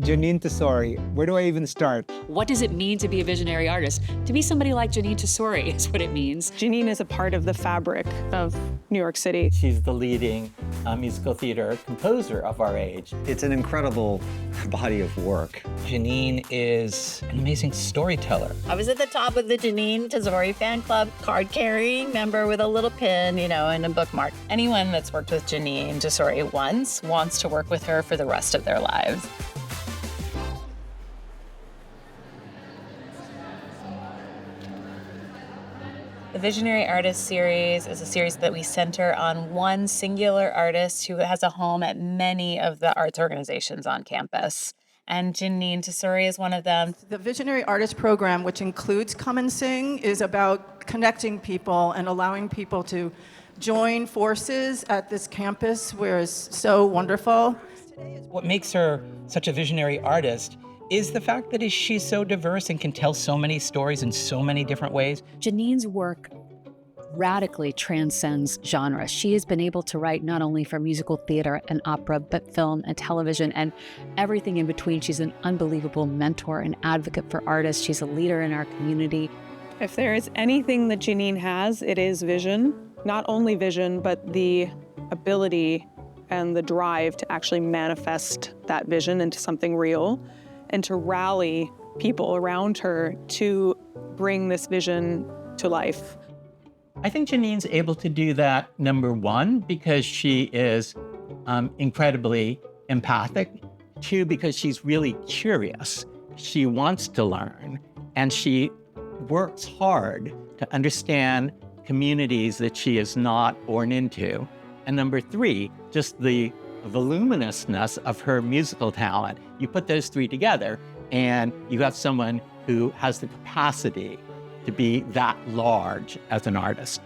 Jeanine Tesori, where do I even start? What does it mean to be a visionary artist? To be somebody like Jeanine Tesori is what it means. Jeanine is a part of the fabric of New York City. She's the leading musical theater composer of our age. It's an incredible body of work. Jeanine is an amazing storyteller. I was at the top of the Jeanine Tesori fan club, card-carrying member with a little pin, and a bookmark. Anyone that's worked with Jeanine Tesori once wants to work with her for the rest of their lives. The Visionary Artist series is a series that we center on one singular artist who has a home at many of the arts organizations on campus. And Jeanine Tesori is one of them. The Visionary Artist program, which includes Come and Sing, is about connecting people and allowing people to join forces at this campus where it's so wonderful. What makes her such a visionary artist is the fact that she's so diverse and can tell so many stories in so many different ways. Jeanine's work radically transcends genres. She has been able to write not only for musical theater and opera, but film and television and everything in between. She's an unbelievable mentor and advocate for artists. She's a leader in our community. If there is anything that Jeanine has, it is vision. Not only vision, but the ability and the drive to actually manifest that vision into something real and to rally people around her to bring this vision to life. I think Jeanine's able to do that, number one, because she is incredibly empathic. Two, because she's really curious. She wants to learn, and she works hard to understand communities that she is not born into. And number three, just the voluminousness of her musical talent. You put those three together and you have someone who has the capacity to be that large as an artist.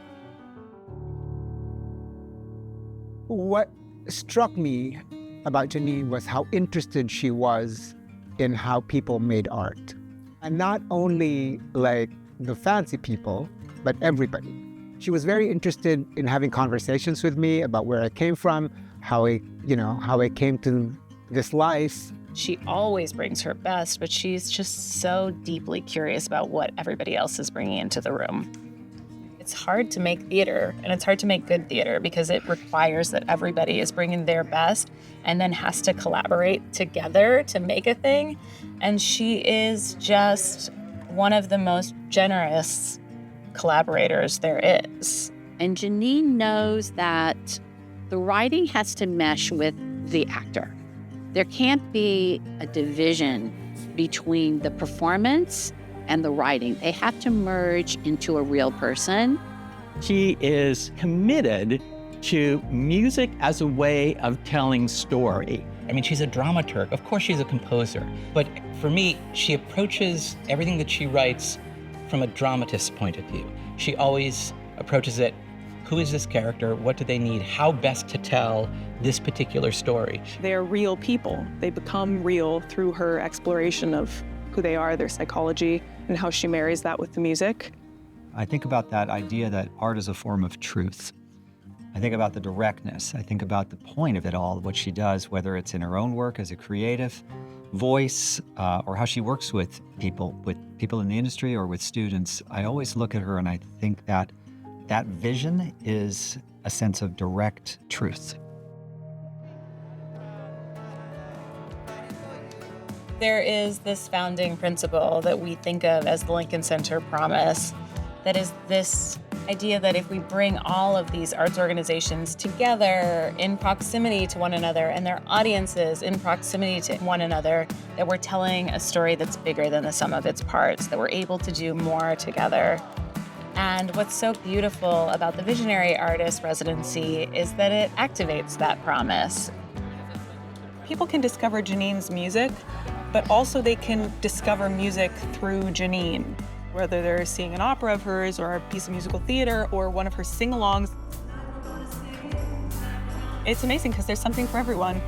What struck me about Jeanine was how interested she was in how people made art. And not only like the fancy people, but everybody. She was very interested in having conversations with me about where I came from, how I came to this life. She always brings her best, but she's just so deeply curious about what everybody else is bringing into the room. It's hard to make theater, and it's hard to make good theater because it requires that everybody is bringing their best and then has to collaborate together to make a thing. And she is just one of the most generous collaborators there is. And Jeanine knows that the writing has to mesh with the actor. There can't be a division between the performance and the writing. They have to merge into a real person. She is committed to music as a way of telling story. I mean, she's a dramaturg. Of course, she's a composer. But for me, she approaches everything that she writes from a dramatist's point of view. She always approaches it, who is this character? What do they need? How best to tell this particular story? They're real people. They become real through her exploration of who they are, their psychology, and how she marries that with the music. I think about that idea that art is a form of truth. I think about the directness. I think about the point of it all, what she does, whether it's in her own work as a creative voice or how she works with people in the industry or with students. I always look at her and I think that that vision is a sense of direct truth. There is this founding principle that we think of as the Lincoln Center Promise, that is this idea that if we bring all of these arts organizations together in proximity to one another and their audiences in proximity to one another, that we're telling a story that's bigger than the sum of its parts, that we're able to do more together. And what's so beautiful about the Visionary Artist residency is that it activates that promise. People can discover Jeanine's music, but also they can discover music through Jeanine, whether they're seeing an opera of hers or a piece of musical theater or one of her sing-alongs. It's amazing because there's something for everyone.